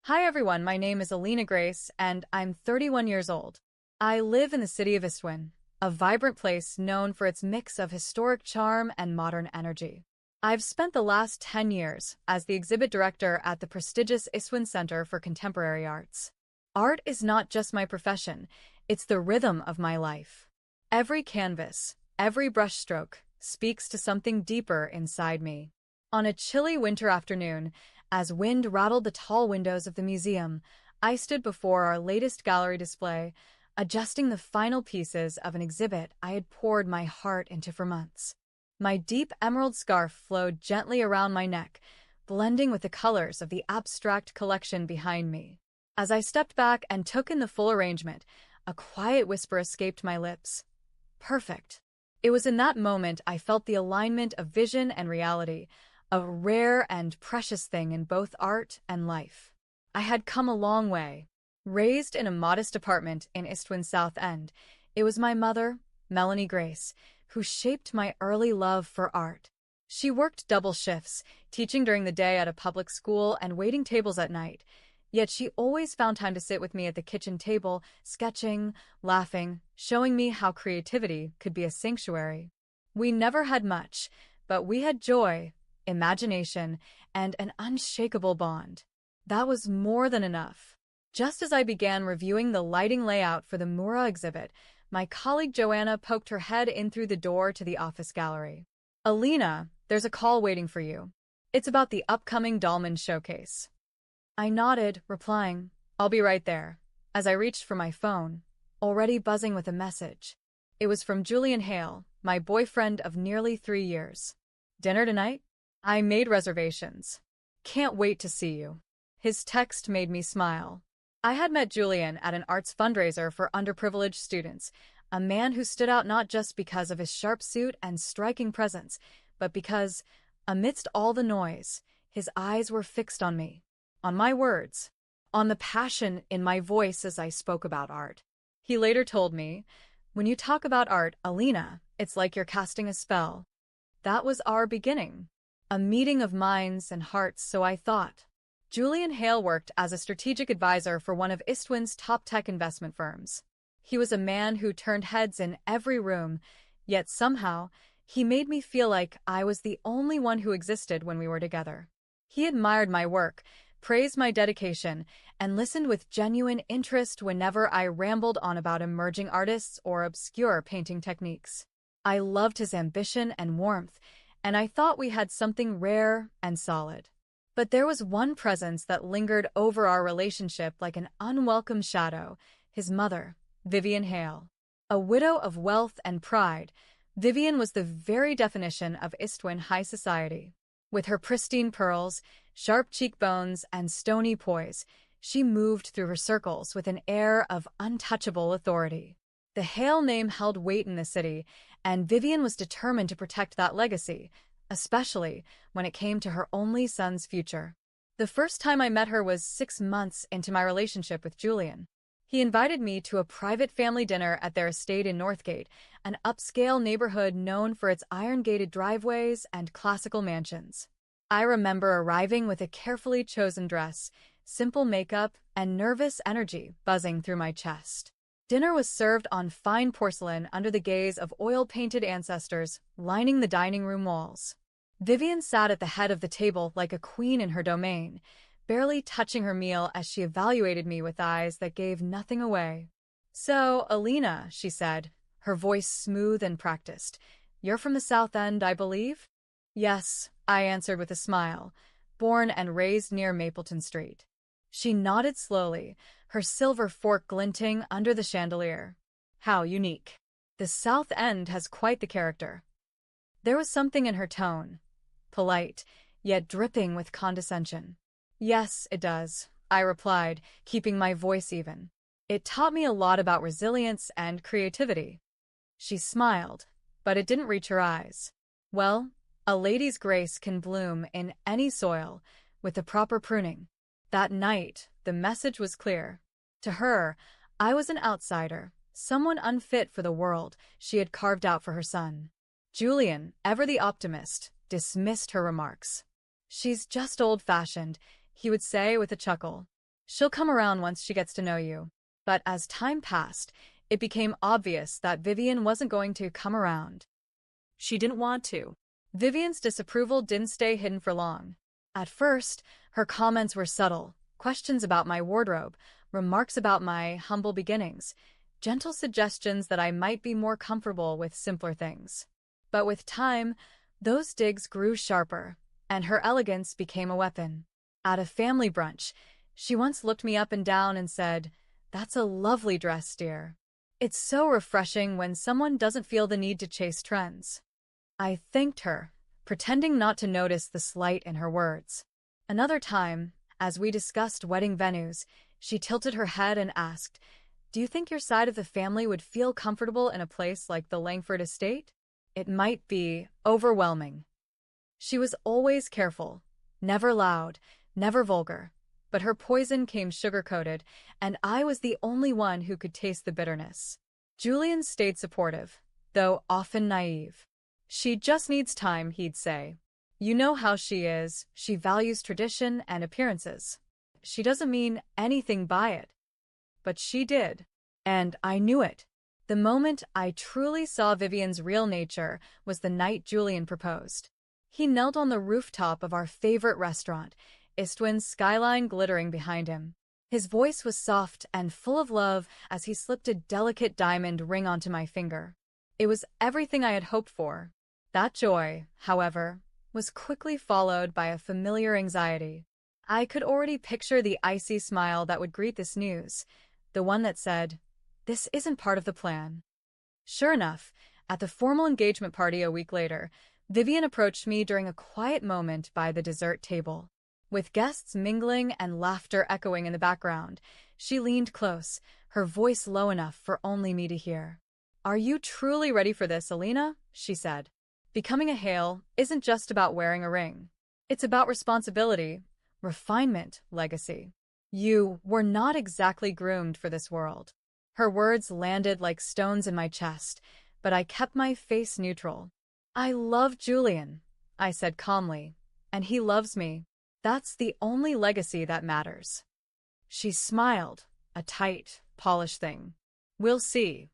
Hi everyone, my name is Alina Grace, and I'm 31 years old. I live in the city of Istvan, a vibrant place known for its mix of historic charm and modern energy. I've spent the last 10 years as the exhibit director at the prestigious Istvan Center for Contemporary Arts. Art is not just my profession, it's the rhythm of my life. Every canvas, every brushstroke speaks to something deeper inside me. On a chilly winter afternoon, as wind rattled the tall windows of the museum, I stood before our latest gallery display, adjusting the final pieces of an exhibit I had poured my heart into for months. My deep emerald scarf flowed gently around my neck, blending with the colors of the abstract collection behind me. As I stepped back and took in the full arrangement, a quiet whisper escaped my lips. Perfect. It was in that moment I felt the alignment of vision and reality, a rare and precious thing in both art and life. I had come a long way. Raised in a modest apartment in Istvan South End, it was my mother, Melanie Grace, who shaped my early love for art. She worked double shifts, teaching during the day at a public school and waiting tables at night. Yet she always found time to sit with me at the kitchen table, sketching, laughing, showing me how creativity could be a sanctuary. We never had much, but we had joy, imagination, and an unshakable bond. That was more than enough. Just as I began reviewing the lighting layout for the Mura exhibit, my colleague Joanna poked her head in through the door to the office gallery. Alina, there's a call waiting for you. It's about the upcoming Dolmen showcase. I nodded, replying, I'll be right there, as I reached for my phone, already buzzing with a message. It was from Julian Hale, my boyfriend of nearly 3 years. Dinner tonight? I made reservations. Can't wait to see you. His text made me smile. I had met Julian at an arts fundraiser for underprivileged students, a man who stood out not just because of his sharp suit and striking presence, but because, amidst all the noise, his eyes were fixed on me, on my words, on the passion in my voice as I spoke about art. He later told me, when you talk about art, Alina, it's like you're casting a spell. That was our beginning. A meeting of minds and hearts, so I thought. Julian Hale worked as a strategic advisor for one of Istvan's top tech investment firms. He was a man who turned heads in every room, yet somehow, he made me feel like I was the only one who existed when we were together. He admired my work, praised my dedication, and listened with genuine interest whenever I rambled on about emerging artists or obscure painting techniques. I loved his ambition and warmth, and I thought we had something rare and solid. But there was one presence that lingered over our relationship like an unwelcome shadow, his mother, Vivian Hale. A widow of wealth and pride, Vivian was the very definition of Istvan high society. With her pristine pearls, sharp cheekbones, and stony poise, she moved through her circles with an air of untouchable authority. The Hale name held weight in the city, and Vivian was determined to protect that legacy, especially when it came to her only son's future. The first time I met her was 6 months into my relationship with Julian. He invited me to a private family dinner at their estate in Northgate, an upscale neighborhood known for its iron-gated driveways and classical mansions. I remember arriving with a carefully chosen dress, simple makeup, and nervous energy buzzing through my chest. Dinner was served on fine porcelain under the gaze of oil-painted ancestors lining the dining room walls. Vivian sat at the head of the table like a queen in her domain, barely touching her meal as she evaluated me with eyes that gave nothing away. So, Alina, she said, her voice smooth and practiced, you're from the South End, I believe? Yes, I answered with a smile, born and raised near Mapleton Street. She nodded slowly, her silver fork glinting under the chandelier. How unique. The South End has quite the character. There was something in her tone, polite, yet dripping with condescension. Yes, it does, I replied, keeping my voice even. It taught me a lot about resilience and creativity. She smiled, but it didn't reach her eyes. Well, a lady's grace can bloom in any soil, with the proper pruning. That night, the message was clear. To her, I was an outsider, someone unfit for the world she had carved out for her son. Julian, ever the optimist, dismissed her remarks. She's just old-fashioned, he would say with a chuckle. She'll come around once she gets to know you. But as time passed, it became obvious that Vivian wasn't going to come around. She didn't want to. Vivian's disapproval didn't stay hidden for long. At first, her comments were subtle, questions about my wardrobe, remarks about my humble beginnings, gentle suggestions that I might be more comfortable with simpler things. But with time, those digs grew sharper, and her elegance became a weapon. At a family brunch, she once looked me up and down and said, "That's a lovely dress, dear." It's so refreshing when someone doesn't feel the need to chase trends. I thanked her, pretending not to notice the slight in her words. Another time, as we discussed wedding venues, she tilted her head and asked, "Do you think your side of the family would feel comfortable in a place like the Langford estate? It might be overwhelming." She was always careful, never loud, never vulgar, but her poison came sugar-coated, and I was the only one who could taste the bitterness. Julian stayed supportive, though often naive. "She just needs time," he'd say. "You know how she is, she values tradition and appearances. She doesn't mean anything by it." But she did. And I knew it. The moment I truly saw Vivian's real nature was the night Julian proposed. He knelt on the rooftop of our favorite restaurant, Istwin's skyline glittering behind him. His voice was soft and full of love as he slipped a delicate diamond ring onto my finger. It was everything I had hoped for. That joy, however, was quickly followed by a familiar anxiety. I could already picture the icy smile that would greet this news, the one that said, "This isn't part of the plan." Sure enough, at the formal engagement party a week later, Vivian approached me during a quiet moment by the dessert table. With guests mingling and laughter echoing in the background, she leaned close, her voice low enough for only me to hear. "Are you truly ready for this, Alina?" she said. "Becoming a Hale isn't just about wearing a ring. It's about responsibility, refinement, legacy. You were not exactly groomed for this world." Her words landed like stones in my chest, but I kept my face neutral. "I love Julian," I said calmly, "and he loves me. That's the only legacy that matters." She smiled, a tight, polished thing. "We'll see."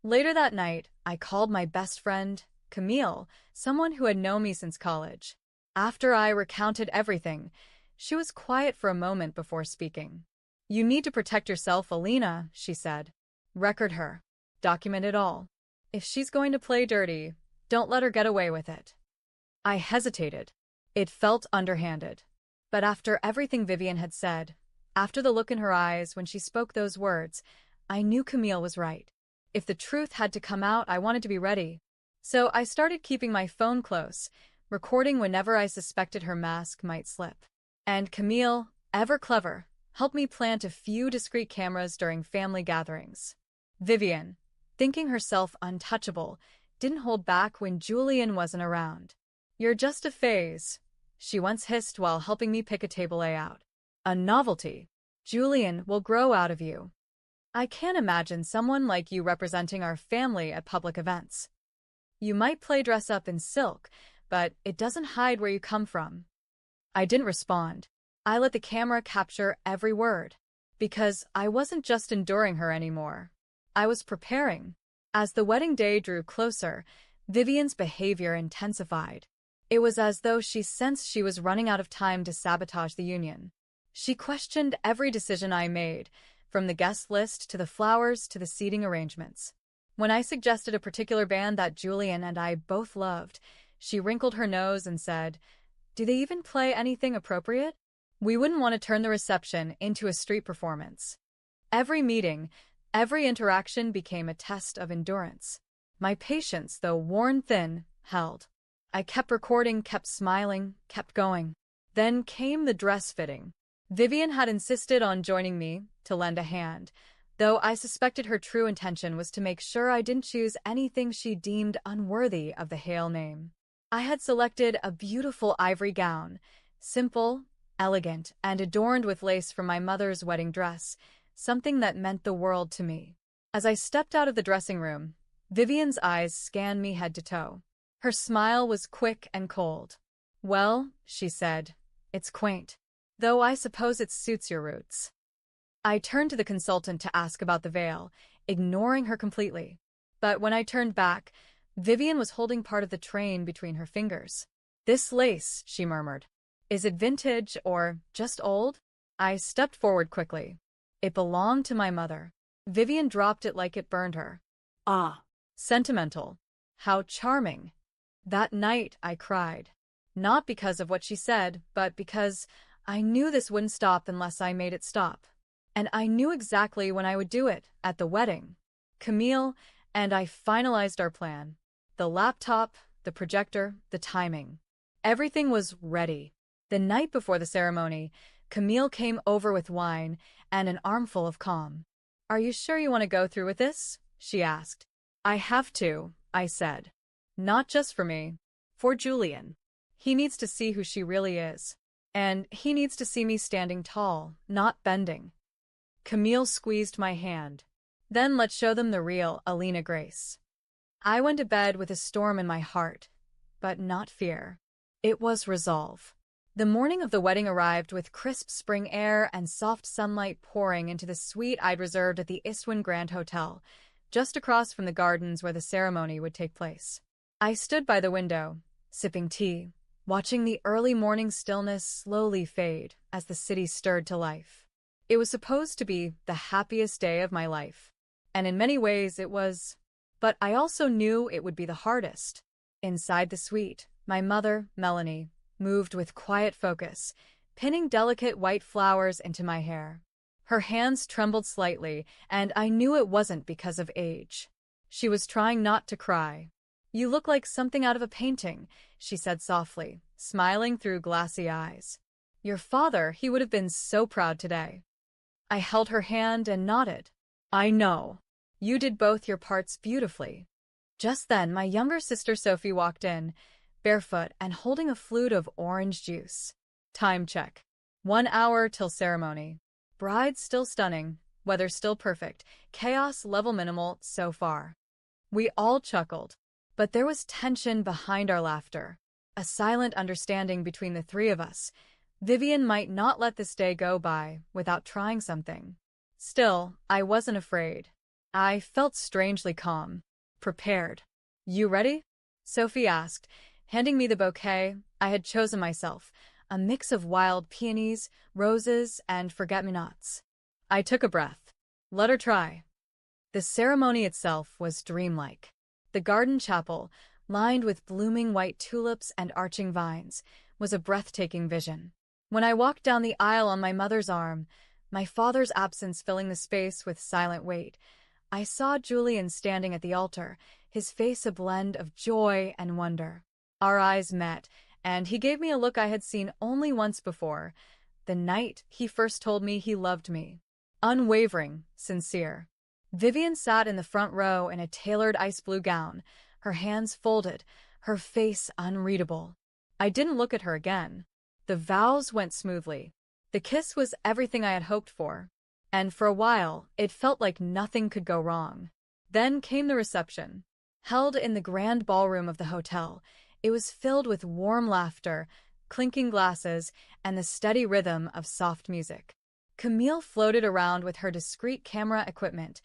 Later that night, I called my best friend, Camille, someone who had known me since college. After I recounted everything, she was quiet for a moment before speaking. "You need to protect yourself, Alina," she said. "Record her. Document it all. If she's going to play dirty, don't let her get away with it." I hesitated. It felt underhanded. But after everything Vivian had said, after the look in her eyes when she spoke those words, I knew Camille was right. If the truth had to come out, I wanted to be ready. So I started keeping my phone close, recording whenever I suspected her mask might slip. And Camille, ever clever, helped me plant a few discreet cameras during family gatherings. Vivian, thinking herself untouchable, didn't hold back when Julian wasn't around. "You're just a phase," she once hissed while helping me pick a table layout. "A novelty. Julian will grow out of you. I can't imagine someone like you representing our family at public events. You might play dress up in silk, but it doesn't hide where you come from." I didn't respond. I let the camera capture every word. Because I wasn't just enduring her anymore. I was preparing. As the wedding day drew closer, Vivian's behavior intensified. It was as though she sensed she was running out of time to sabotage the union. She questioned every decision I made, from the guest list to the flowers to the seating arrangements. When I suggested a particular band that Julian and I both loved, she wrinkled her nose and said, "Do they even play anything appropriate?" We wouldn't want to turn the reception into a street performance. Every meeting, every interaction became a test of endurance. My patience, though worn thin, held. I kept recording, kept smiling, kept going. Then came the dress fitting. Vivian had insisted on joining me to lend a hand, though I suspected her true intention was to make sure I didn't choose anything she deemed unworthy of the Hale name. I had selected a beautiful ivory gown, simple, elegant, and adorned with lace from my mother's wedding dress, something that meant the world to me. As I stepped out of the dressing room, Vivian's eyes scanned me head to toe. Her smile was quick and cold. "Well," she said, "it's quaint. Though I suppose it suits your roots." I turned to the consultant to ask about the veil, ignoring her completely. But when I turned back, Vivian was holding part of the train between her fingers. "This lace," she murmured. "Is it vintage or just old?" I stepped forward quickly. "It belonged to my mother." Vivian dropped it like it burned her. "Ah, sentimental. How charming." That night I cried. Not because of what she said, but because I knew this wouldn't stop unless I made it stop. And I knew exactly when I would do it, at the wedding. Camille and I finalized our plan. The laptop, the projector, the timing. Everything was ready. The night before the ceremony, Camille came over with wine and an armful of calm. "Are you sure you want to go through with this?" she asked. "I have to," I said. "Not just for me. For Julian. He needs to see who she really is. And he needs to see me standing tall, not bending." Camille squeezed my hand. "Then let's show them the real Alina Grace." I went to bed with a storm in my heart, but not fear. It was resolve. The morning of the wedding arrived with crisp spring air and soft sunlight pouring into the suite I'd reserved at the Istvan Grand Hotel, just across from the gardens where the ceremony would take place. I stood by the window, sipping tea, watching the early morning stillness slowly fade as the city stirred to life. It was supposed to be the happiest day of my life, and in many ways it was. But I also knew it would be the hardest. Inside the suite, my mother, Melanie, moved with quiet focus, pinning delicate white flowers into my hair. Her hands trembled slightly, and I knew it wasn't because of age. She was trying not to cry. "You look like something out of a painting," she said softly, smiling through glassy eyes. "Your father, he would have been so proud today." I held her hand and nodded. "I know. You did both your parts beautifully." Just then, my younger sister Sophie walked in, barefoot and holding a flute of orange juice. Time check. 1 hour till ceremony. Bride still stunning, weather still perfect, chaos level minimal so far. We all chuckled, but there was tension behind our laughter, a silent understanding between the three of us. Vivian might not let this day go by without trying something. Still, I wasn't afraid. I felt strangely calm, prepared. "You ready?" Sophie asked, handing me the bouquet I had chosen myself, a mix of wild peonies, roses, and forget-me-nots. I took a breath. Let her try. The ceremony itself was dreamlike. The garden chapel, lined with blooming white tulips and arching vines, was a breathtaking vision. When I walked down the aisle on my mother's arm, my father's absence filling the space with silent weight, I saw Julian standing at the altar, his face a blend of joy and wonder. Our eyes met, and he gave me a look I had seen only once before, the night he first told me he loved me. Unwavering, sincere. Vivian sat in the front row in a tailored ice blue gown, her hands folded, her face unreadable. I didn't look at her again. The vows went smoothly. The kiss was everything I had hoped for. And for a while, it felt like nothing could go wrong. Then came the reception. Held in the grand ballroom of the hotel, it was filled with warm laughter, clinking glasses, and the steady rhythm of soft music. Camille floated around with her discreet camera equipment,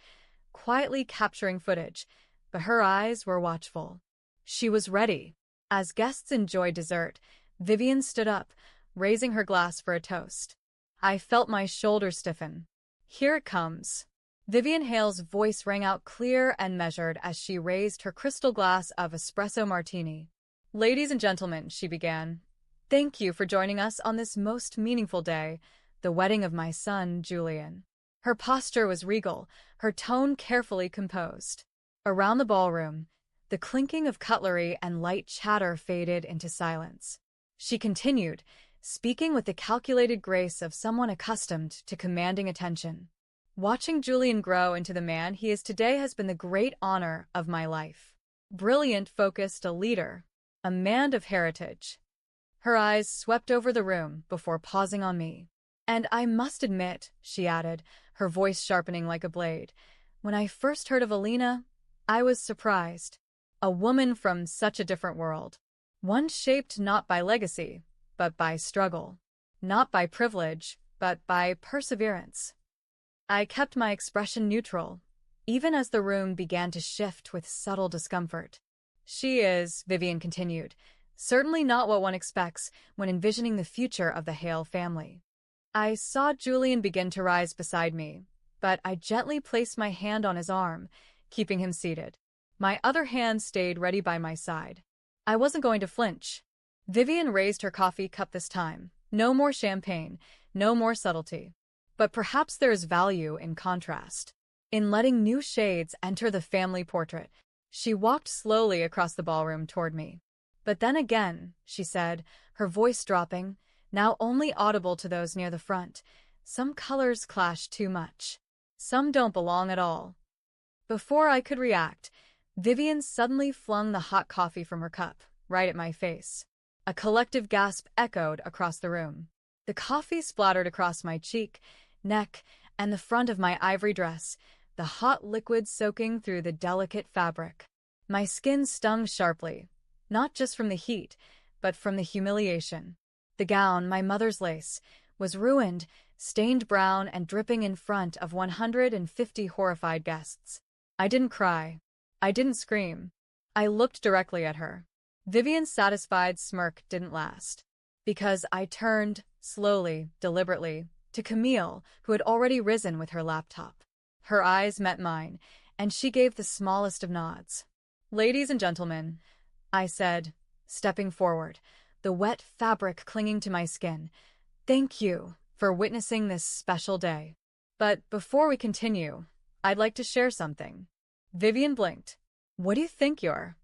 quietly capturing footage, but her eyes were watchful. She was ready. As guests enjoyed dessert, Vivian stood up, raising her glass for a toast. I felt my shoulders stiffen. "Here it comes." Vivian Hale's voice rang out clear and measured as she raised her crystal glass of espresso martini. "Ladies and gentlemen," she began, "thank you for joining us on this most meaningful day, the wedding of my son, Julian." Her posture was regal, her tone carefully composed. Around the ballroom, the clinking of cutlery and light chatter faded into silence. She continued, speaking with the calculated grace of someone accustomed to commanding attention. "Watching Julian grow into the man he is today has been the great honor of my life. Brilliant, focused, a leader, a man of heritage." Her eyes swept over the room before pausing on me. "And I must admit," she added, her voice sharpening like a blade, "when I first heard of Alina, I was surprised. A woman from such a different world. One shaped not by legacy, but by struggle. Not by privilege, but by perseverance." I kept my expression neutral, even as the room began to shift with subtle discomfort. She is, Vivian continued, certainly not what one expects when envisioning the future of the Hale family. I saw Julian begin to rise beside me, but I gently placed my hand on his arm, keeping him seated. My other hand stayed ready by my side. I wasn't going to flinch. Vivian raised her coffee cup this time. No more champagne, no more subtlety. But perhaps there is value in contrast. In letting new shades enter the family portrait, she walked slowly across the ballroom toward me. But then again, she said, her voice dropping, now only audible to those near the front, some colors clash too much. Some don't belong at all. Before I could react, Vivian suddenly flung the hot coffee from her cup, right at my face. A collective gasp echoed across the room. The coffee splattered across my cheek, neck, and the front of my ivory dress, the hot liquid soaking through the delicate fabric. My skin stung sharply, not just from the heat, but from the humiliation. The gown, my mother's lace, was ruined, stained brown and dripping in front of 150 horrified guests. I didn't cry. I didn't scream. I looked directly at her. Vivian's satisfied smirk didn't last. Because I turned, slowly, deliberately, to Camille, who had already risen with her laptop. Her eyes met mine, and she gave the smallest of nods. "Ladies and gentlemen," I said, stepping forward, the wet fabric clinging to my skin, "thank you for witnessing this special day. But before we continue, I'd like to share something." Vivian blinked. "What do you think you're?"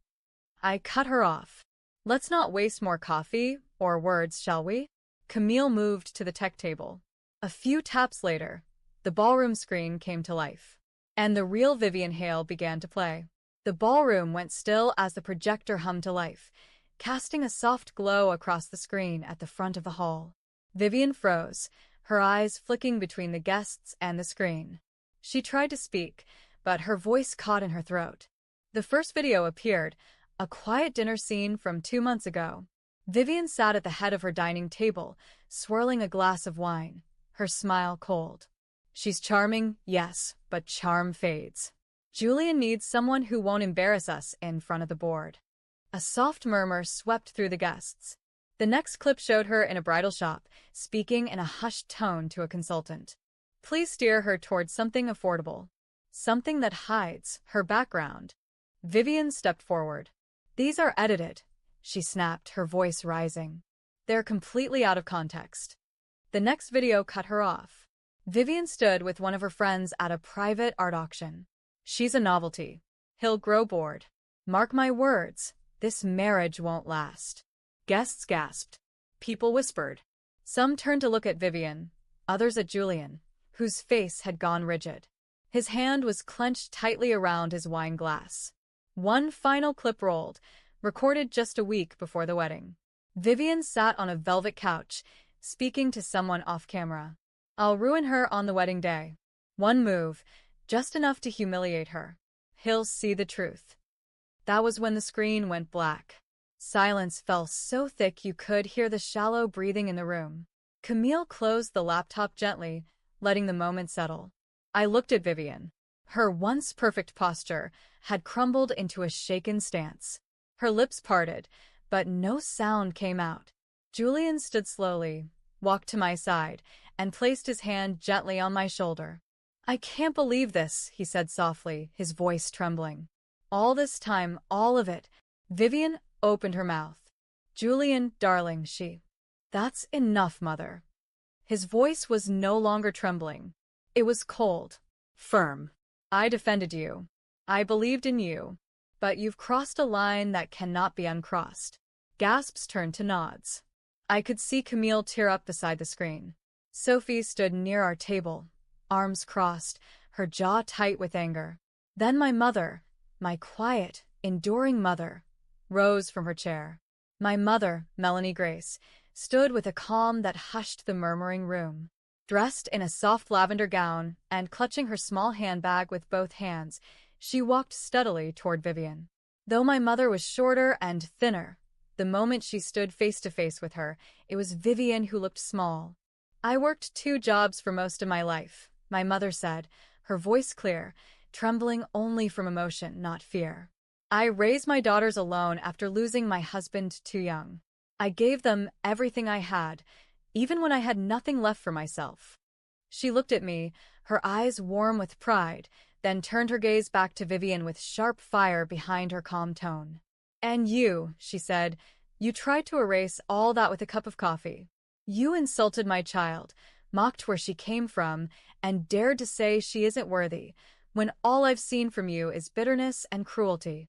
I cut her off. "Let's not waste more coffee or words, shall we?" Camille moved to the tech table. A few taps later, the ballroom screen came to life, and the real Vivian Hale began to play. The ballroom went still as the projector hummed to life, casting a soft glow across the screen at the front of the hall. Vivian froze, her eyes flicking between the guests and the screen. She tried to speak, but her voice caught in her throat. The first video appeared, a quiet dinner scene from 2 months ago. Vivian sat at the head of her dining table, swirling a glass of wine, her smile cold. She's charming, yes, but charm fades. Julian needs someone who won't embarrass us in front of the board. A soft murmur swept through the guests. The next clip showed her in a bridal shop, speaking in a hushed tone to a consultant. "Please steer her towards something affordable. Something that hides her background." Vivian stepped forward. "These are edited," she snapped, her voice rising. "They're completely out of context." The next video cut her off. Vivian stood with one of her friends at a private art auction. "She's a novelty. He'll grow bored. Mark my words, this marriage won't last." Guests gasped. People whispered. Some turned to look at Vivian, others at Julian, whose face had gone rigid. His hand was clenched tightly around his wine glass. One final clip rolled, recorded just a week before the wedding. Vivian sat on a velvet couch, speaking to someone off-camera. "I'll ruin her on the wedding day. One move, just enough to humiliate her. He'll see the truth." That was when the screen went black. Silence fell so thick you could hear the shallow breathing in the room. Camille closed the laptop gently, letting the moment settle. I looked at Vivian. Her once perfect posture had crumbled into a shaken stance. Her lips parted, but no sound came out. Julian stood slowly, walked to my side, and placed his hand gently on my shoulder. "I can't believe this," he said softly, his voice trembling. "All this time, all of it." Vivian opened her mouth. "Julian, darling," "That's enough, Mother." His voice was no longer trembling. It was cold, firm. "I defended you. I believed in you. But you've crossed a line that cannot be uncrossed." Gasps turned to nods. I could see Camille tear up beside the screen. Sophie stood near our table, arms crossed, her jaw tight with anger. Then my mother, my quiet, enduring mother, rose from her chair. My mother, Melanie Grace, stood with a calm that hushed the murmuring room. Dressed in a soft lavender gown and clutching her small handbag with both hands, she walked steadily toward Vivian. Though my mother was shorter and thinner, the moment she stood face to face with her, it was Vivian who looked small. I worked 2 jobs for most of my life, my mother said, her voice clear, trembling only from emotion, not fear. I raised my daughters alone after losing my husband too young. I gave them everything I had, even when I had nothing left for myself. She looked at me, her eyes warm with pride, then turned her gaze back to Vivian with sharp fire behind her calm tone. "And you," she said, "you tried to erase all that with a cup of coffee. You insulted my child, mocked where she came from, and dared to say she isn't worthy, when all I've seen from you is bitterness and cruelty."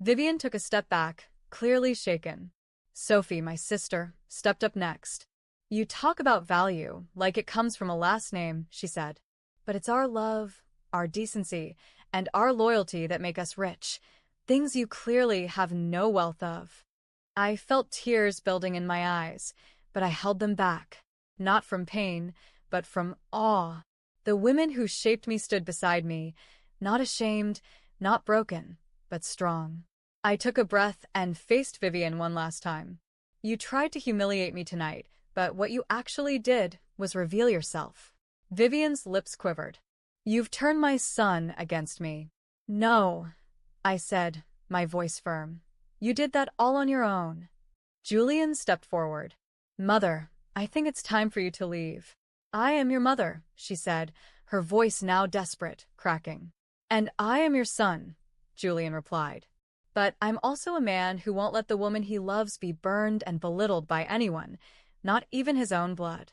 Vivian took a step back, clearly shaken. Sophie, my sister, stepped up next. "You talk about value, like it comes from a last name," she said. "But it's our love, our decency, and our loyalty that make us rich, things you clearly have no wealth of." I felt tears building in my eyes, but I held them back, not from pain, but from awe. The women who shaped me stood beside me, not ashamed, not broken, but strong. I took a breath and faced Vivian one last time. "You tried to humiliate me tonight, but what you actually did was reveal yourself." Vivian's lips quivered. "You've turned my son against me." "No," I said, my voice firm. "You did that all on your own." Julian stepped forward. "Mother, I think it's time for you to leave." "I am your mother," she said, her voice now desperate, cracking. "And I am your son," Julian replied. "But I'm also a man who won't let the woman he loves be burned and belittled by anyone, not even his own blood."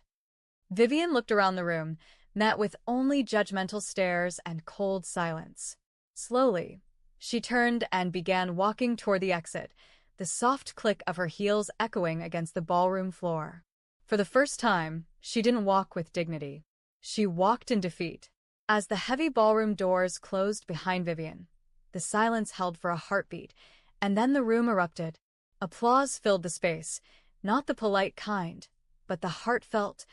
Vivian looked around the room, met with only judgmental stares and cold silence. Slowly, she turned and began walking toward the exit, the soft click of her heels echoing against the ballroom floor. For the first time, she didn't walk with dignity. She walked in defeat. As the heavy ballroom doors closed behind Vivian, the silence held for a heartbeat, and then the room erupted. Applause filled the space, not the polite kind, but the heartfelt,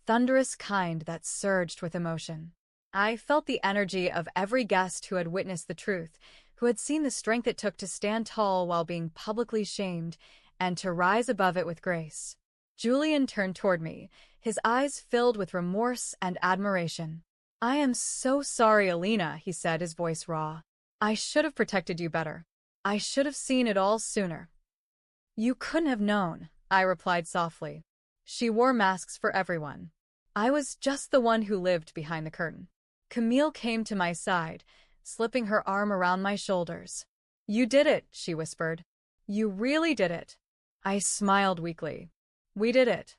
thunderous kind that surged with emotion. I felt the energy of every guest who had witnessed the truth, who had seen the strength it took to stand tall while being publicly shamed, and to rise above it with grace. Julian turned toward me, his eyes filled with remorse and admiration. "I am so sorry, Alina," he said, his voice raw. "I should have protected you better. I should have seen it all sooner." "You couldn't have known," I replied softly. "She wore masks for everyone. I was just the one who lived behind the curtain." Camille came to my side, slipping her arm around my shoulders. "You did it," she whispered. "You really did it." I smiled weakly. "We did it."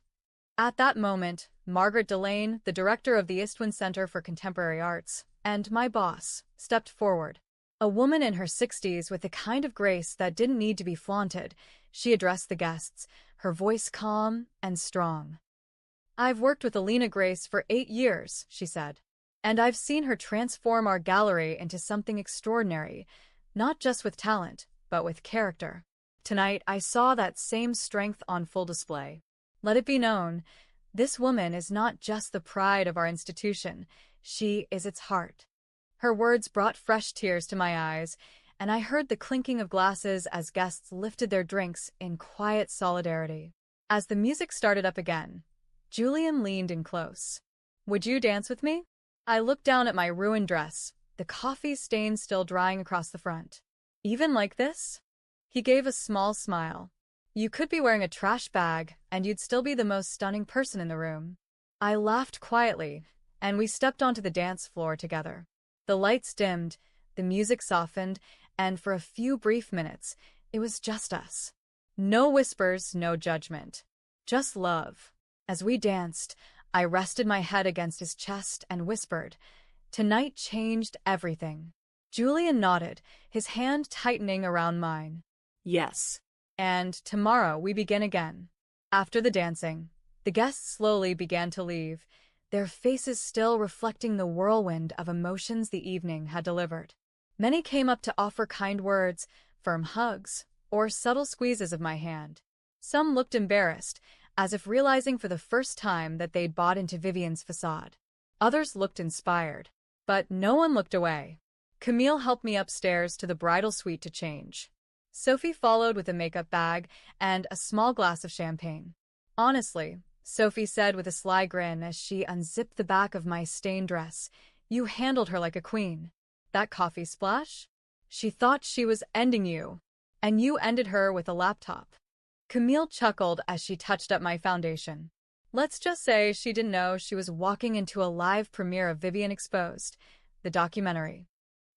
At that moment, Margaret Delane, the director of the Istvan Center for Contemporary Arts, and my boss, stepped forward. A woman in her 60s with the kind of grace that didn't need to be flaunted, she addressed the guests, her voice calm and strong. "I've worked with Alina Grace for 8 years," she said, "and I've seen her transform our gallery into something extraordinary, not just with talent, but with character. Tonight, I saw that same strength on full display. Let it be known, this woman is not just the pride of our institution, she is its heart." Her words brought fresh tears to my eyes, and I heard the clinking of glasses as guests lifted their drinks in quiet solidarity. As the music started up again, Julian leaned in close. "Would you dance with me?" I looked down at my ruined dress, the coffee stains still drying across the front. "Even like this?" He gave a small smile. "You could be wearing a trash bag, and you'd still be the most stunning person in the room." I laughed quietly, and we stepped onto the dance floor together. The lights dimmed, the music softened, and for a few brief minutes, it was just us. No whispers, no judgment. Just love. As we danced, I rested my head against his chest and whispered, "Tonight changed everything." Julian nodded, his hand tightening around mine. "Yes. And tomorrow we begin again." After the dancing, the guests slowly began to leave, their faces still reflecting the whirlwind of emotions the evening had delivered. Many came up to offer kind words, firm hugs, or subtle squeezes of my hand. Some looked embarrassed, as if realizing for the first time that they'd bought into Vivian's facade. Others looked inspired, but no one looked away. Camille helped me upstairs to the bridal suite to change. Sophie followed with a makeup bag and a small glass of champagne. Honestly, Sophie said with a sly grin as she unzipped the back of my stained dress. You handled her like a queen. That coffee splash? She thought she was ending you, and you ended her with a laptop. Camille chuckled as she touched up my foundation. Let's just say she didn't know she was walking into a live premiere of Vivian Exposed, the documentary.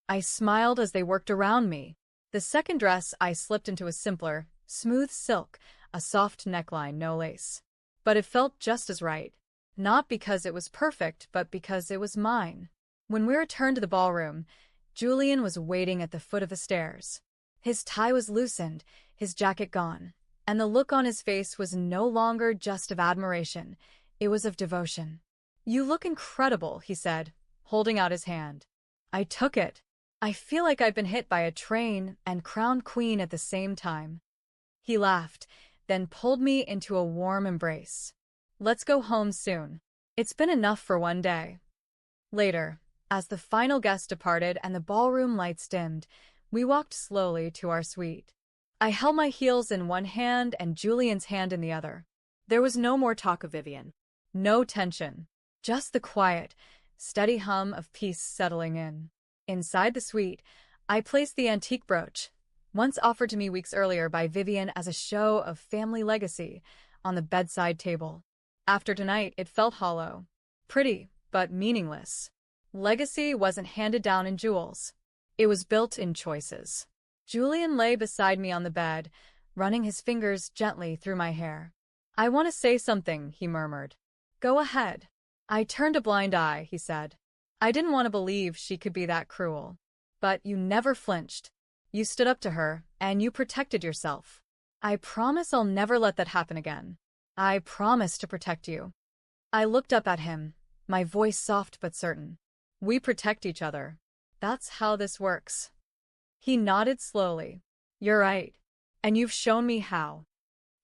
I smiled as they worked around me. The second dress I slipped into was simpler, smooth silk, a soft neckline, no lace. But it felt just as right. Not because it was perfect, but because it was mine. When we returned to the ballroom, Julian was waiting at the foot of the stairs. His tie was loosened, his jacket gone, and the look on his face was no longer just of admiration, it was of devotion. You look incredible, he said, holding out his hand. I took it. I feel like I've been hit by a train and crowned queen at the same time. He laughed, then pulled me into a warm embrace. Let's go home soon. It's been enough for one day. Later, as the final guest departed and the ballroom lights dimmed, we walked slowly to our suite. I held my heels in one hand and Julian's hand in the other. There was no more talk of Vivian. No tension. Just the quiet, steady hum of peace settling in. Inside the suite, I placed the antique brooch, once offered to me weeks earlier by Vivian as a show of family legacy, on the bedside table. After tonight, it felt hollow. Pretty, but meaningless. Legacy wasn't handed down in jewels. It was built in choices. Julian lay beside me on the bed, running his fingers gently through my hair. I want to say something, he murmured. Go ahead. I turned a blind eye, he said. I didn't want to believe she could be that cruel. But you never flinched. You stood up to her, and you protected yourself. I promise I'll never let that happen again. I promise to protect you. I looked up at him, my voice soft but certain. We protect each other. That's how this works. He nodded slowly. You're right. And you've shown me how.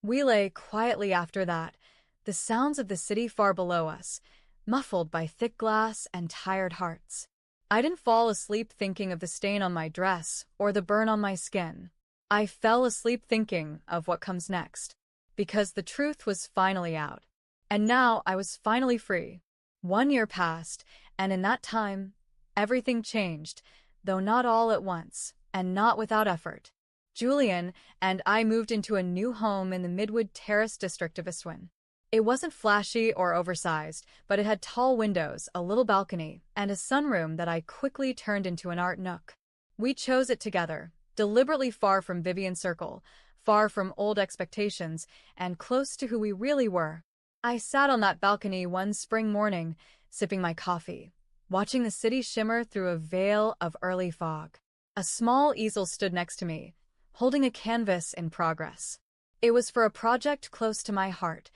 We lay quietly after that, the sounds of the city far below us, muffled by thick glass and tired hearts. I didn't fall asleep thinking of the stain on my dress or the burn on my skin. I fell asleep thinking of what comes next, because the truth was finally out. And now I was finally free. 1 year passed, and in that time, everything changed, though not all at once, and not without effort. Julian and I moved into a new home in the Midwood Terrace district of Iswin. It wasn't flashy or oversized, but it had tall windows, a little balcony, and a sunroom that I quickly turned into an art nook. We chose it together, deliberately far from Vivian's circle, far from old expectations, and close to who we really were. I sat on that balcony one spring morning, sipping my coffee, watching the city shimmer through a veil of early fog. A small easel stood next to me, holding a canvas in progress. It was for a project close to my heart,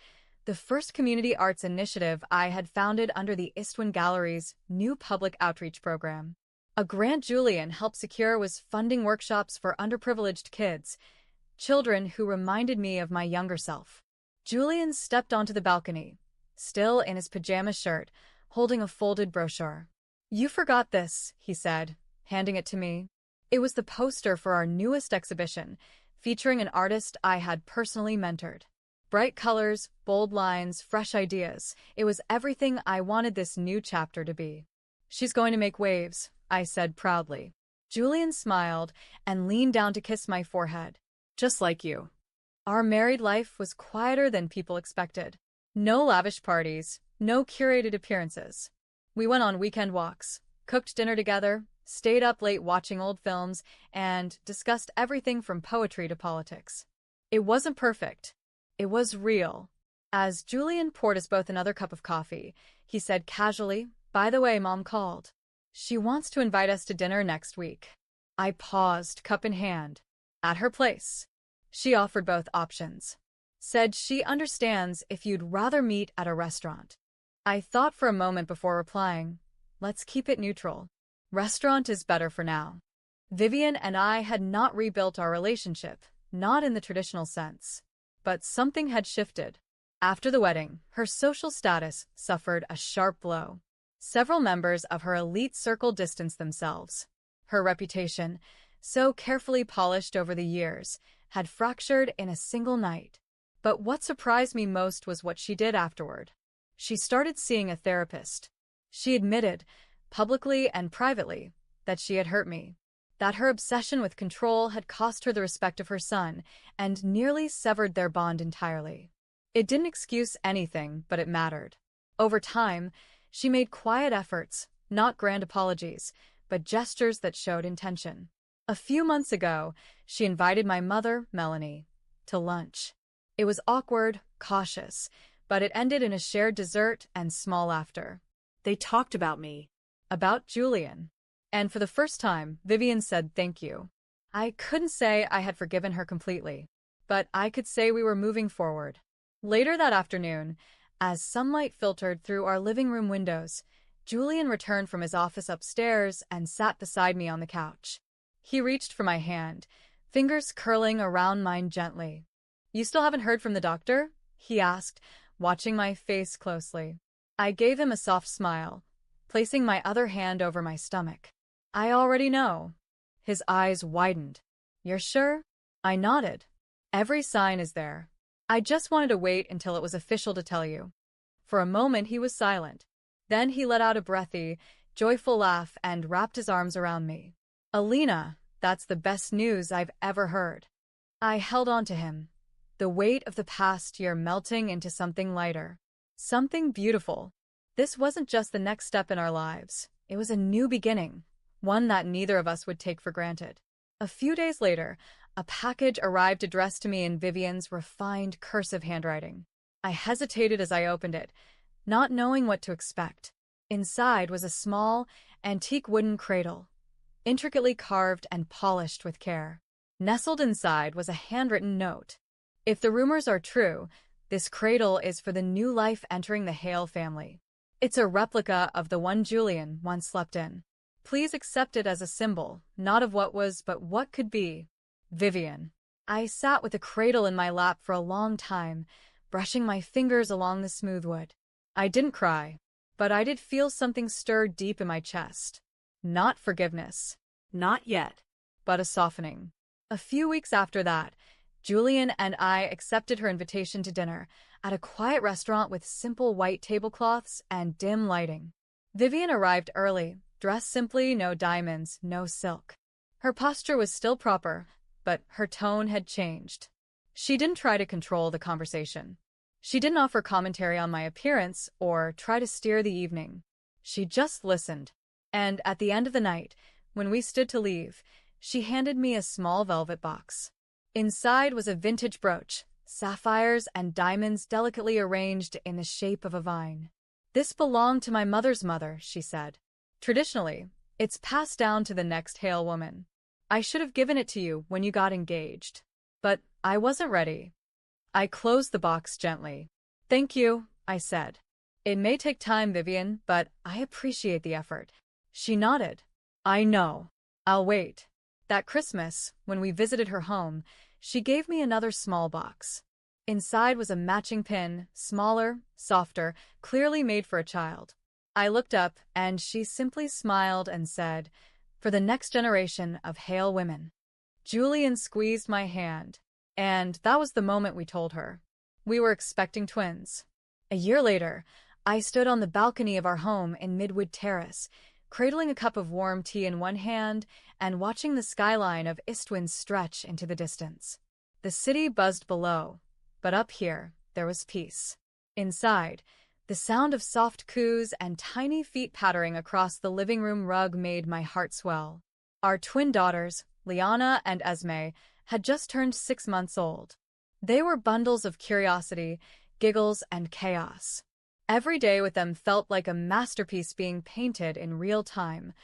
the first community arts initiative I had founded under the Istwin Gallery's new public outreach program. A grant Julian helped secure was funding workshops for underprivileged kids, children who reminded me of my younger self. Julian stepped onto the balcony, still in his pajama shirt, holding a folded brochure. You forgot this, he said, handing it to me. It was the poster for our newest exhibition, featuring an artist I had personally mentored. Bright colors, bold lines, fresh ideas. It was everything I wanted this new chapter to be. She's going to make waves, I said proudly. Julian smiled and leaned down to kiss my forehead. Just like you. Our married life was quieter than people expected. No lavish parties, no curated appearances. We went on weekend walks, cooked dinner together, stayed up late watching old films, and discussed everything from poetry to politics. It wasn't perfect. It was real. As Julian poured us both another cup of coffee, he said casually, "By the way, Mom called. She wants to invite us to dinner next week." I paused, cup in hand. At her place. She offered both options. Said she understands if you'd rather meet at a restaurant. I thought for a moment before replying, let's keep it neutral. Restaurant is better for now. Vivian and I had not rebuilt our relationship, not in the traditional sense. But something had shifted. After the wedding, her social status suffered a sharp blow. Several members of her elite circle distanced themselves. Her reputation, so carefully polished over the years, had fractured in a single night. But what surprised me most was what she did afterward. She started seeing a therapist. She admitted, publicly and privately, that she had hurt me, that her obsession with control had cost her the respect of her son and nearly severed their bond entirely. It didn't excuse anything, but it mattered. Over time, she made quiet efforts, not grand apologies, but gestures that showed intention. A few months ago, she invited my mother, Melanie, to lunch. It was awkward, cautious, but it ended in a shared dessert and small laughter. They talked about me, about Julian. And for the first time, Vivian said thank you. I couldn't say I had forgiven her completely, but I could say we were moving forward. Later that afternoon, as sunlight filtered through our living room windows, Julian returned from his office upstairs and sat beside me on the couch. He reached for my hand, fingers curling around mine gently. "You still haven't heard from the doctor?" he asked, watching my face closely. I gave him a soft smile, placing my other hand over my stomach. "I already know." His eyes widened. "You're sure?" I nodded. "Every sign is there. I just wanted to wait until it was official to tell you." For a moment he was silent. Then he let out a breathy, joyful laugh and wrapped his arms around me. "Alina, that's the best news I've ever heard." I held on to him, the weight of the past year melting into something lighter, something beautiful. This wasn't just the next step in our lives. It was a new beginning, one that neither of us would take for granted. A few days later, a package arrived addressed to me in Vivian's refined cursive handwriting. I hesitated as I opened it, not knowing what to expect. Inside was a small, antique wooden cradle, intricately carved and polished with care. Nestled inside was a handwritten note. "If the rumors are true, this cradle is for the new life entering the Hale family. It's a replica of the one Julian once slept in. Please accept it as a symbol, not of what was, but what could be. Vivian." I sat with the cradle in my lap for a long time, brushing my fingers along the smooth wood. I didn't cry, but I did feel something stir deep in my chest. Not forgiveness. Not yet. But a softening. A few weeks after that, Julian and I accepted her invitation to dinner at a quiet restaurant with simple white tablecloths and dim lighting. Vivian arrived early, dressed simply, no diamonds, no silk. Her posture was still proper, but her tone had changed. She didn't try to control the conversation. She didn't offer commentary on my appearance or try to steer the evening. She just listened. And at the end of the night, when we stood to leave, she handed me a small velvet box. Inside was a vintage brooch, sapphires and diamonds delicately arranged in the shape of a vine. "This belonged to my mother's mother," she said. "Traditionally, it's passed down to the next Hale woman. I should have given it to you when you got engaged. But I wasn't ready." I closed the box gently. "Thank you," I said. "It may take time, Vivian, but I appreciate the effort." She nodded. "I know. I'll wait." That Christmas, when we visited her home, she gave me another small box. Inside was a matching pin, smaller, softer, clearly made for a child. I looked up, and she simply smiled and said, "For the next generation of Hale women." Julian squeezed my hand, and that was the moment we told her. We were expecting twins. A year later, I stood on the balcony of our home in Midwood Terrace, cradling a cup of warm tea in one hand and watching the skyline of Istwin stretch into the distance. The city buzzed below, but up here, there was peace. Inside, the sound of soft coos and tiny feet pattering across the living room rug made my heart swell. Our twin daughters, Liana and Esme, had just turned 6 months old. They were bundles of curiosity, giggles, and chaos. Every day with them felt like a masterpiece being painted in real time.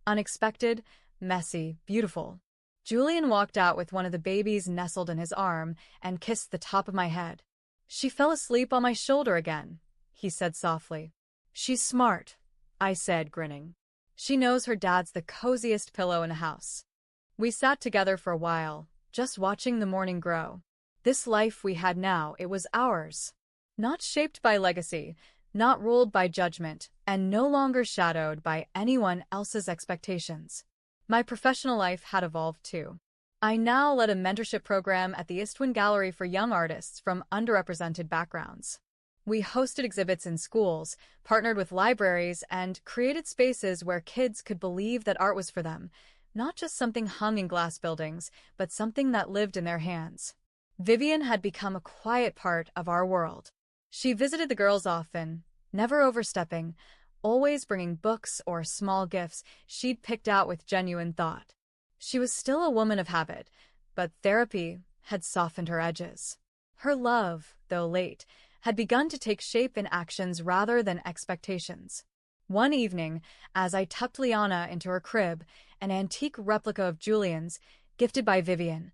Unexpected, messy, beautiful. Julian walked out with one of the babies nestled in his arm and kissed the top of my head. "She fell asleep on my shoulder again," he said softly. "She's smart," I said, grinning. "She knows her dad's the coziest pillow in the house." We sat together for a while, just watching the morning grow. This life we had now, it was ours. Not shaped by legacy, not ruled by judgment, and no longer shadowed by anyone else's expectations. My professional life had evolved too. I now led a mentorship program at the Istvan Gallery for young artists from underrepresented backgrounds. We hosted exhibits in schools, partnered with libraries, and created spaces where kids could believe that art was for them, not just something hung in glass buildings, but something that lived in their hands. Vivian had become a quiet part of our world. She visited the girls often, never overstepping, always bringing books or small gifts she'd picked out with genuine thought. She was still a woman of habit, but therapy had softened her edges. Her love, though late, had begun to take shape in actions rather than expectations. One evening, as I tucked Liana into her crib, an antique replica of Julian's, gifted by Vivian,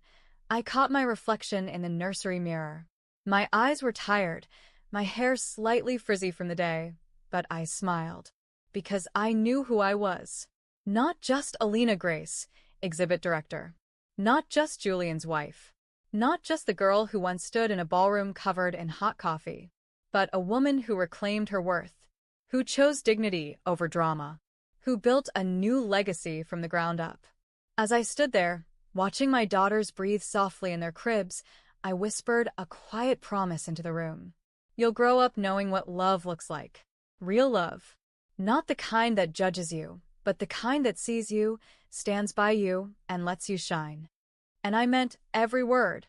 I caught my reflection in the nursery mirror. My eyes were tired, my hair slightly frizzy from the day, but I smiled, because I knew who I was. Not just Alina Grace, exhibit director. Not just Julian's wife. Not just the girl who once stood in a ballroom covered in hot coffee, but a woman who reclaimed her worth, who chose dignity over drama, who built a new legacy from the ground up. As I stood there, watching my daughters breathe softly in their cribs, I whispered a quiet promise into the room. You'll grow up knowing what love looks like. Real love. Not the kind that judges you, but the kind that sees you, stands by you, and lets you shine. And I meant every word.